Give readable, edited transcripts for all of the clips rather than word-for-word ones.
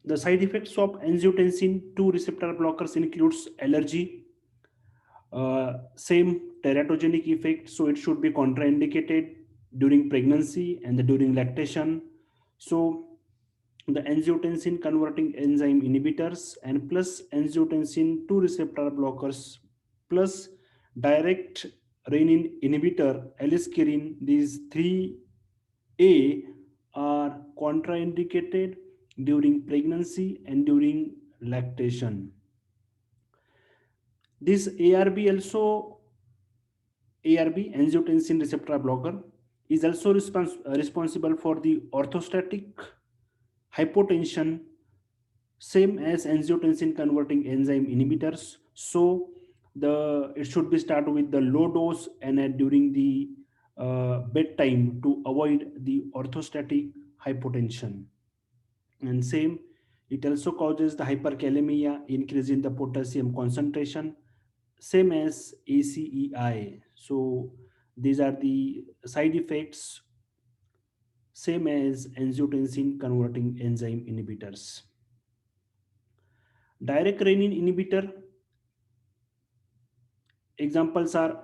The side effects of angiotensin 2 receptor blockers includes allergy, same teratogenic effect, so it should be contraindicated during pregnancy and during lactation. So the angiotensin converting enzyme inhibitors and plus angiotensin 2 receptor blockers plus direct renin inhibitor aliskiren, these 3A are contraindicated during pregnancy and during lactation. This ARB, angiotensin receptor blocker, is also responsible for the orthostatic hypotension, same as angiotensin converting enzyme inhibitors. So the it should be started with the low dose and during the bedtime to avoid the orthostatic hypotension. And same, it also causes the hyperkalemia, increase in the potassium concentration, same as ACEI. So these are the side effects, same as angiotensin converting enzyme inhibitors. Direct renin inhibitor examples are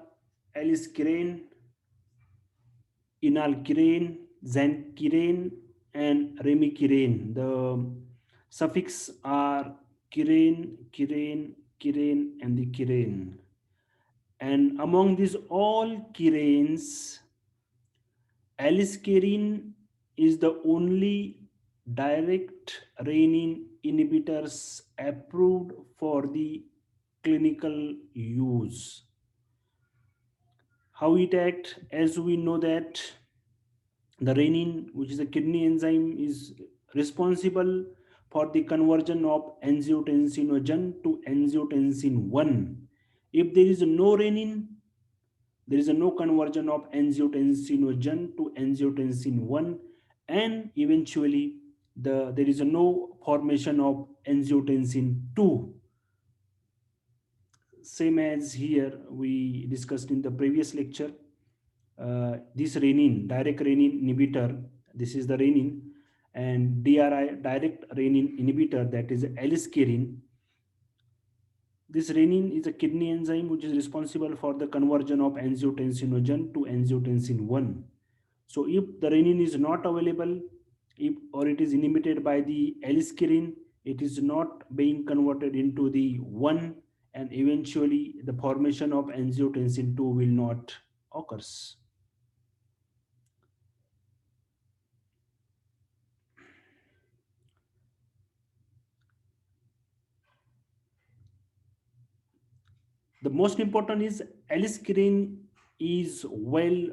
aliskiren, enalkiren, xankiren, and remikiren. The suffix are kiren, kiren, kiren, and the kiren. And among these all kiranes, aliskiren is the only direct renin inhibitors approved for the clinical use. How it acts, as we know that the renin, which is a kidney enzyme, is responsible for the conversion of angiotensinogen to angiotensin 1. If there is no renin, there is no conversion of angiotensinogen to angiotensin 1, and eventually there is no formation of angiotensin 2. Same as here we discussed in the previous lecture, this renin, direct renin inhibitor, this is the renin, and DRI, direct renin inhibitor, that is aliskiren. This renin is a kidney enzyme which is responsible for the conversion of angiotensinogen to angiotensin 1. So if the renin is not available, if or it is inhibited by the aliskiren, it is not being converted into the 1, and eventually the formation of angiotensin 2 will not occurs. The most important is aliskiren is well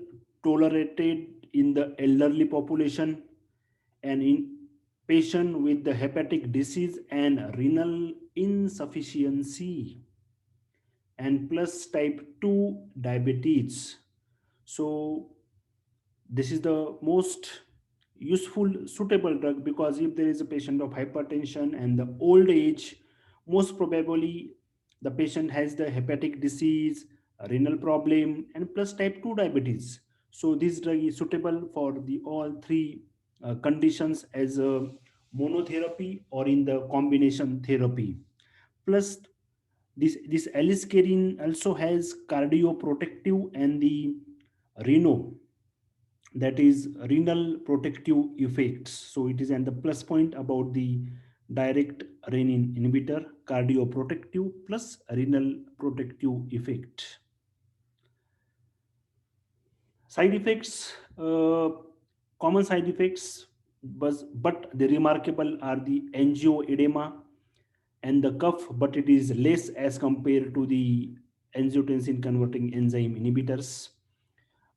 tolerated in the elderly population and in patient with the hepatic disease and renal insufficiency and plus type 2 diabetes. So this is the most useful suitable drug, because if there is a patient of hypertension and the old age, most probably the patient has the hepatic disease, a renal problem, and plus type 2 diabetes. So this drug is suitable for the all three conditions as a monotherapy or in the combination therapy. Plus this aliskiren also has cardioprotective and the reno, that is renal protective effects. So it is and the plus point about the direct renin inhibitor, cardioprotective plus renal protective effect. Side effects, common side effects, but the remarkable are the angioedema and the cough, but it is less as compared to the angiotensin converting enzyme inhibitors.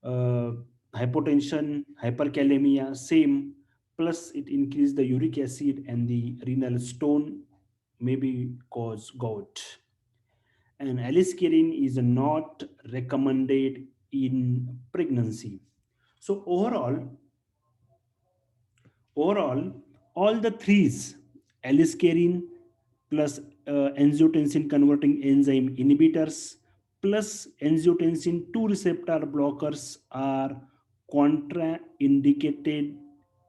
uh, Hypotension, hyperkalemia, same, plus it increase the uric acid and the renal stone, maybe cause gout. And aliskiren is not recommended in pregnancy. So overall, all the threes, aliskiren plus angiotensin converting enzyme inhibitors plus angiotensin 2 receptor blockers are contraindicated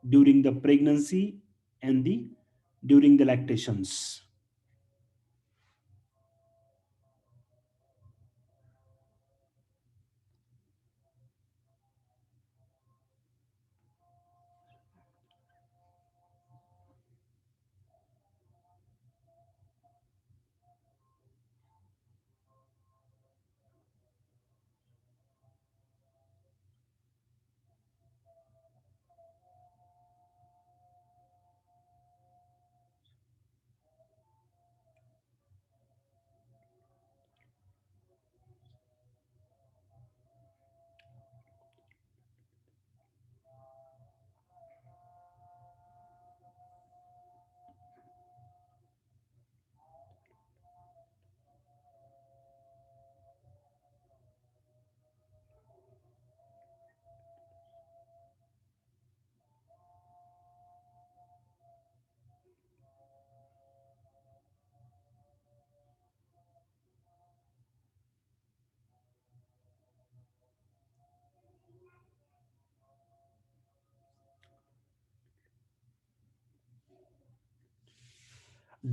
during the pregnancy and the during the lactations.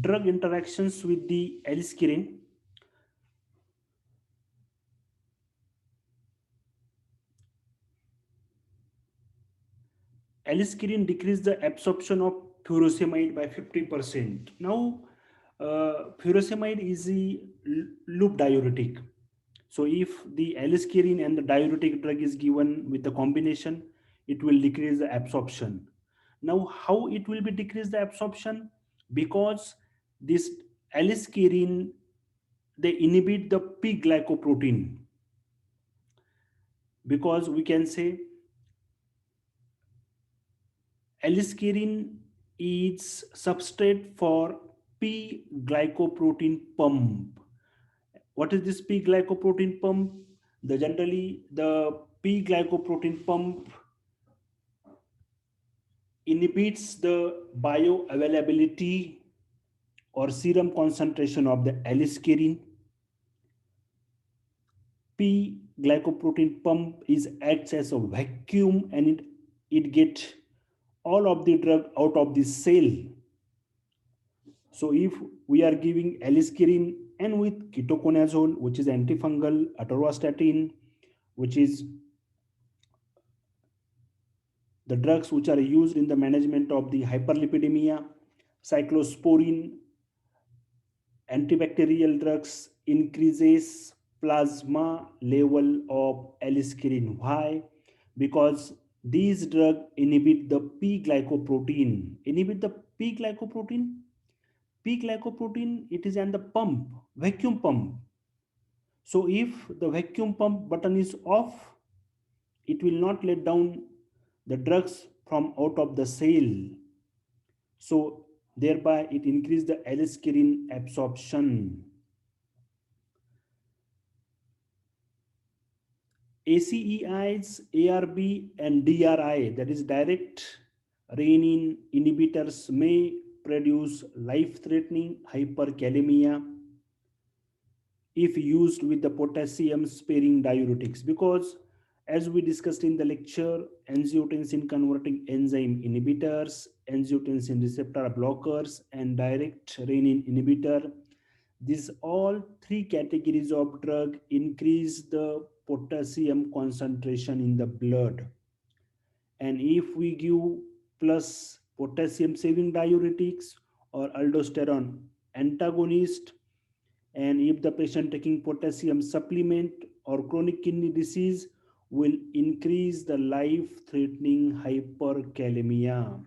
Drug interactions with the aliskiren. Aliskiren decrease the absorption of furosemide by 50%. Now, furosemide is a loop diuretic. So if the aliskiren and the diuretic drug is given with the combination, it will decrease the absorption. Now, how it will be decrease the absorption? Because this aliskiren, they inhibit the P glycoprotein, because we can say aliskiren is substrate for P glycoprotein pump. What is this P glycoprotein pump? The generally the P glycoprotein pump inhibits the bioavailability or serum concentration of the aliskiren. P glycoprotein pump is acts as a vacuum, and it get all of the drug out of the cell. So if we are giving aliskiren and with ketoconazole, which is antifungal, atorvastatin, which is the drugs which are used in the management of the hyperlipidemia, cyclosporin, antibacterial drugs, increases plasma level of aliskiren. Why? Because these drugs inhibit the P glycoprotein. Inhibit the P glycoprotein. P glycoprotein, it is in the pump, vacuum pump. So if the vacuum pump button is off, it will not let down the drugs from out of the cell. So thereby it increase the aliskiren absorption. ACEIs, ARB, and DRI, that is direct renin inhibitors, may produce life-threatening hyperkalemia if used with the potassium sparing diuretics, because as we discussed in the lecture, angiotensin converting enzyme inhibitors, angiotensin receptor blockers, and direct renin inhibitor, these all three categories of drug increase the potassium concentration in the blood. And if we give plus potassium saving diuretics or aldosterone antagonist, and if the patient taking potassium supplement or chronic kidney disease, will increase the life threatening hyperkalemia.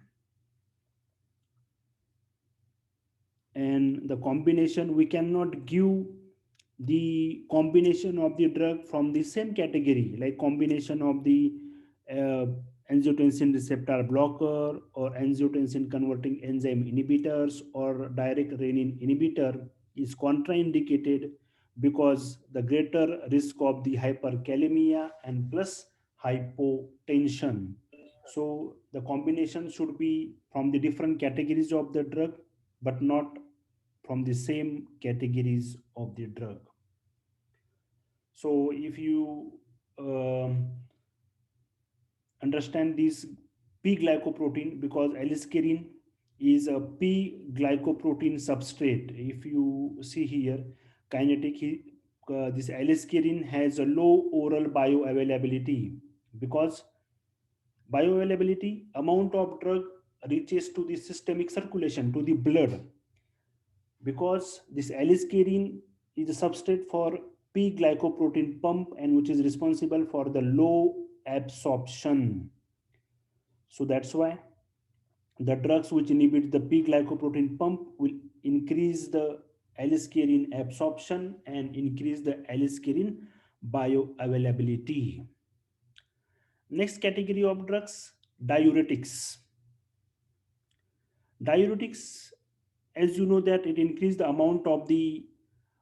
And the combination, we cannot give the combination of the drug from the same category, like combination of the uh, angiotensin receptor blocker or angiotensin converting enzyme inhibitors or direct renin inhibitor is contraindicated, because the greater risk of the hyperkalemia and plus hypotension. So the combination should be from the different categories of the drug, but not from the same categories of the drug. So if you understand this P glycoprotein, because aliskiren is a P glycoprotein substrate. If you see here, kinetic, this aliskiren has a low oral bioavailability because bioavailability amount of drug reaches to the systemic circulation to the blood because this aliskiren is a substrate for P glycoprotein pump and which is responsible for the low absorption. So that's why the drugs which inhibit the P glycoprotein pump will increase the aliskiren absorption and increase the aliskiren bioavailability. Next category of drugs, diuretics. Diuretics, as you know, that it increases the amount of the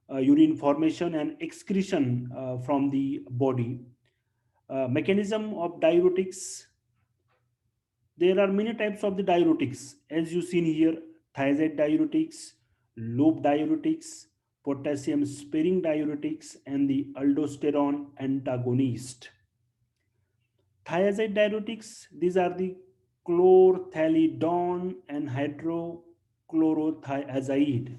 urine formation and excretion from the body. Mechanism of diuretics, there are many types of the diuretics as you seen here: thiazide diuretics, loop diuretics, potassium sparing diuretics, and the aldosterone antagonist. Thiazide diuretics, these are the chlorthalidone and hydrochlorothiazide.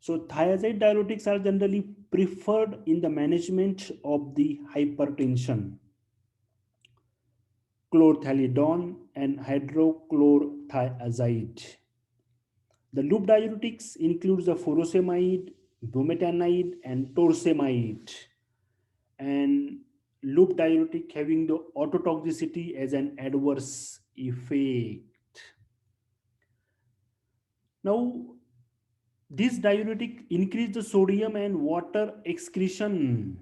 So thiazide diuretics are generally preferred in the management of the hypertension. Chlorthalidone and hydrochlorothiazide. The loop diuretics includes the furosemide, bumetanide, and torsemide. And loop diuretic having the ototoxicity as an adverse effect. Now, this diuretic increase the sodium and water excretion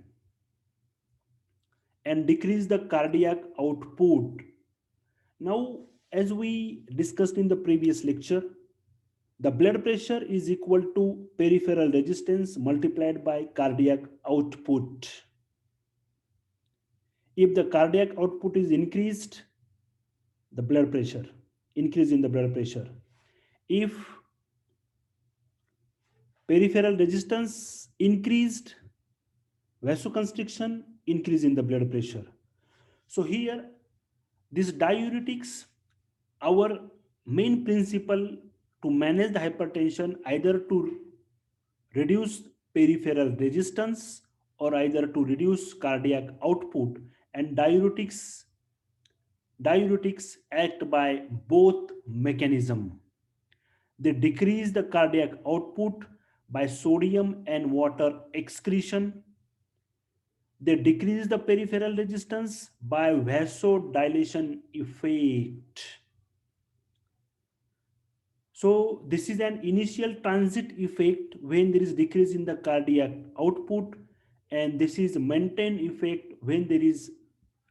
and decrease the cardiac output. Now, as we discussed in the previous lecture, the blood pressure is equal to peripheral resistance multiplied by cardiac output. If the cardiac output is increased, the blood pressure, increase in the blood pressure. If peripheral resistance increased, vasoconstriction, increase in the blood pressure. So here, this diuretics, our main principle to manage the hypertension, either to reduce peripheral resistance or either to reduce cardiac output, and diuretics act by both mechanism. They decrease the cardiac output by sodium and water excretion. They decrease the peripheral resistance by vasodilation effect. So this is an initial transit effect when there is decrease in the cardiac output, and this is maintained effect when there is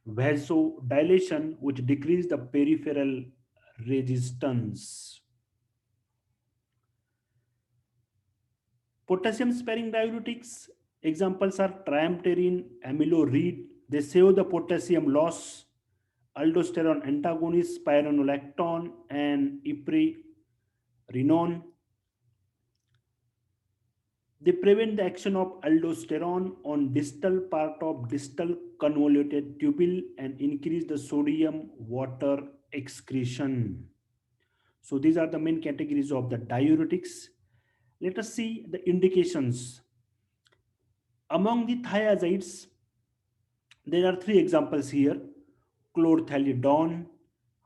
vasodilation which decrease the peripheral resistance. Potassium sparing diuretics, examples are triamterene, amiloride. They save the potassium loss. Aldosterone antagonist, spironolactone, and ipreironine. They prevent the action of aldosterone on distal part of distal convoluted tubule and increase the sodium water excretion. So these are the main categories of the diuretics. Let us see the indications. Among the thiazides, there are three examples here: chlorthalidone,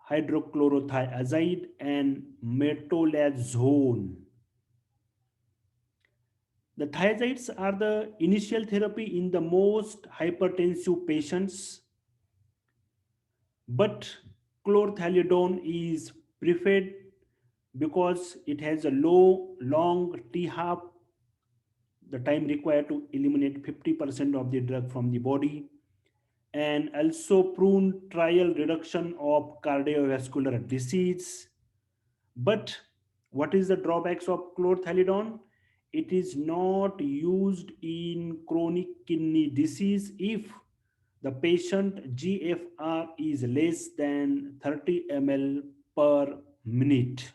hydrochlorothiazide, and metolazone. The thiazides are the initial therapy in the most hypertensive patients, but chlorthalidone is preferred because it has a long T-half, the time required to eliminate 50% of the drug from the body, and also prone trial reduction of cardiovascular disease. But what is the drawbacks of chlorthalidone? It is not used in chronic kidney disease if the patient GFR is less than 30 ml per minute.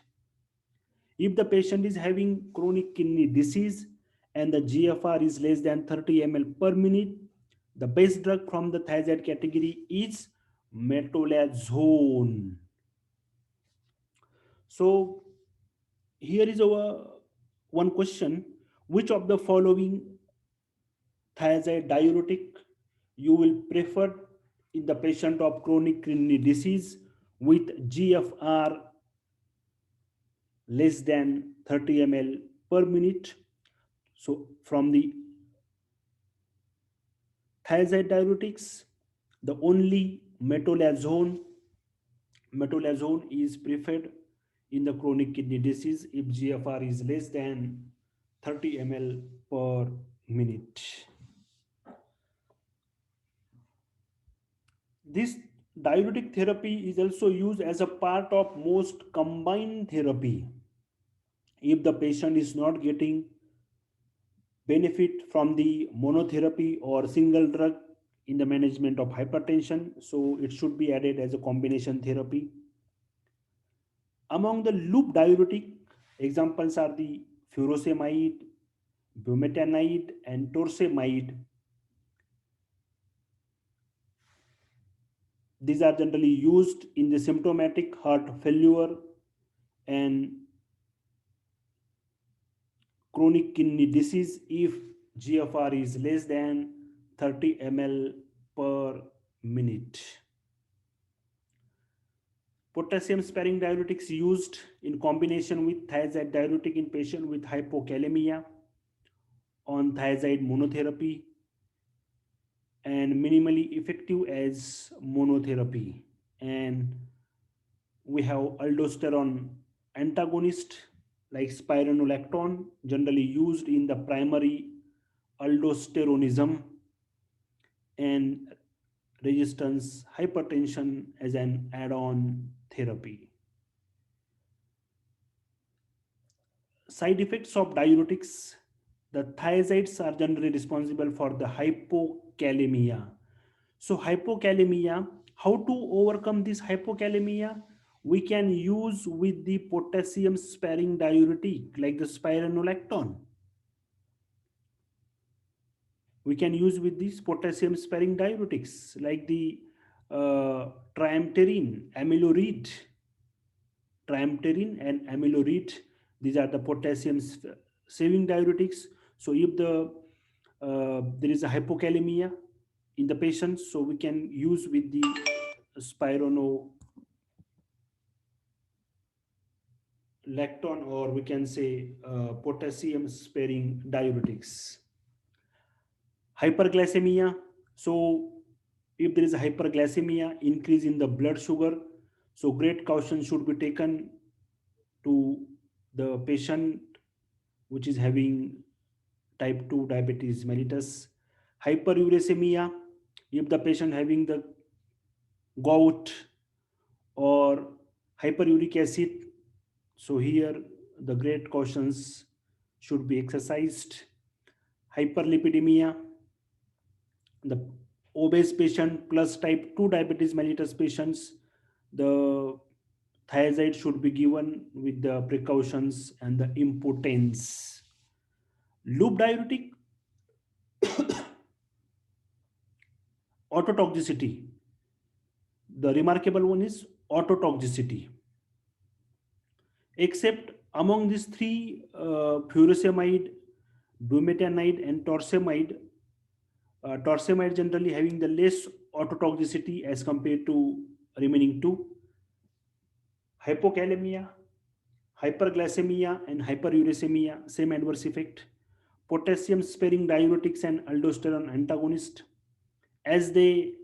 If the patient is having chronic kidney disease and the GFR is less than 30 ml per minute, the best drug from the thiazide category is metolazone. So Here is our one question: which of the following thiazide diuretic you will prefer in the patient of chronic kidney disease with GFR less than 30 ml per minute? So from the thiazide diuretics, the only metolazone is preferred in the chronic kidney disease if GFR is less than 30 ml per minute. This diuretic therapy is also used as a part of most combined therapy if the patient is not getting benefit from the monotherapy or single drug in the management of hypertension, so it should be added as a combination therapy. Among the loop diuretic, examples are the furosemide, bumetanide, and torsemide. These are generally used in the symptomatic heart failure and chronic kidney disease if GFR is less than 30 ml per minute. Potassium sparing diuretics used in combination with thiazide diuretic in patient with hypokalemia on thiazide monotherapy and minimally effective as monotherapy. And we have aldosterone antagonist like spironolactone, generally used in the primary aldosteronism and resistance hypertension as an add-on therapy. Side effects of diuretics: the thiazides are generally responsible for the hypokalemia. So, hypokalemia, how to overcome this hypokalemia? We can use with the potassium sparing diuretic like the spironolactone. We can use with these potassium sparing diuretics like the triamterene, amiloride, triamterene and amiloride. These are the potassium saving diuretics. So if there is a hypokalemia in the patient, so we can use with the spironolactone, or we can say potassium sparing diuretics. Hyperglycemia. So if there is a hyperglycemia, increase in the blood sugar, so great caution should be taken to the patient which is having type 2 diabetes mellitus. Hyperuricemia, if the patient having the gout or hyperuric acid, so here the great cautions should be exercised. Hyperlipidemia, the obese patient plus type 2 diabetes mellitus patients, the thiazide should be given with the precautions and the impotence. Loop diuretic, autotoxicity. The remarkable one is autotoxicity. Except among these three, furosemide, bumetanide, and torsemide, torsemide generally having the less autotoxicity as compared to remaining two. Hypokalemia, hyperglycemia, and hyperuricemia, same adverse effect. Potassium sparing diuretics and aldosterone antagonist, as they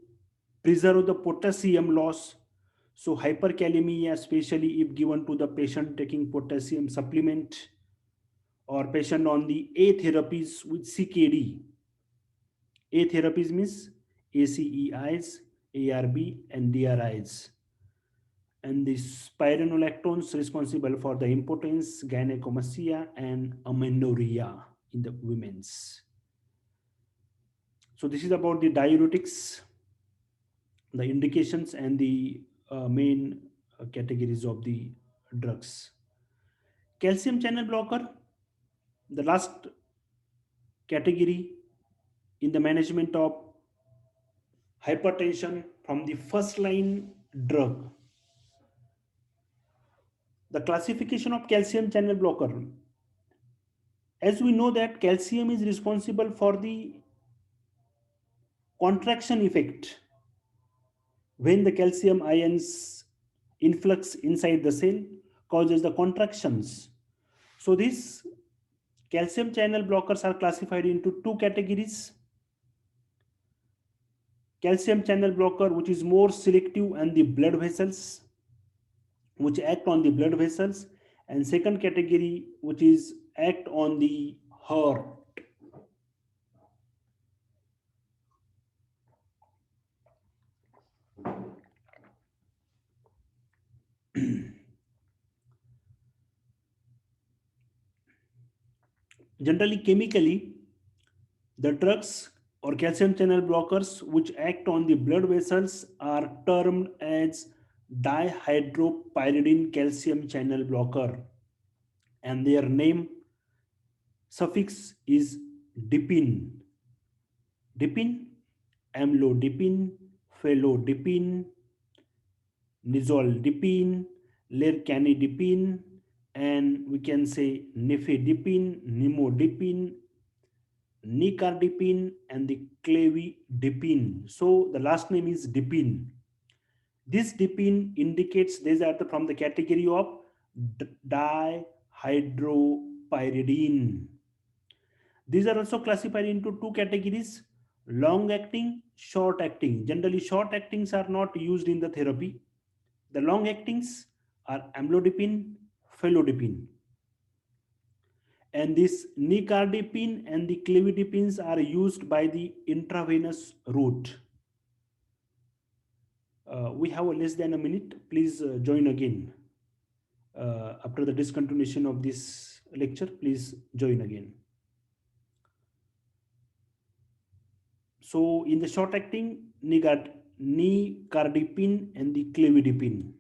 preserve the potassium loss. So hyperkalemia, especially if given to the patient taking potassium supplement or patient on the A therapies with CKD. A therapies means ACEIs, ARB, and DRIs. And the spironolactones responsible for the impotence, gynecomastia, and amenorrhea in the women's. So this is about the diuretics, the indications, and the main categories of the drugs. Calcium channel blocker, the last category in the management of hypertension from the first line drug. The classification of calcium channel blocker. As we know that calcium is responsible for the contraction effect when the calcium ions influx inside the cell causes the contractions. So these calcium channel blockers are classified into two categories: calcium channel blocker which is more selective and the blood vessels, which act on the blood vessels, and second category which is act on the heart. Generally, chemically, the drugs or calcium channel blockers which act on the blood vessels are termed as dihydropyridine calcium channel blocker, and their name suffix is dipine. Dipine, amlodipine, felodipine, nizoldipine, lercanidipine, and we can say nifedipine, nimodipine, nicardipine, and the clevidipine. So the last name is dipine. This dipine indicates these are from the category of dihydropyridine. These are also classified into two categories: long acting, short acting. Generally, short actings are not used in the therapy. The long actings are amlodipine, felodipine. And this nicardipine and the clevidipines are used by the intravenous route. We have less than a minute. Please join again. After the discontinuation of this lecture, please join again. So in the short acting, nicardipine and the clevidipine.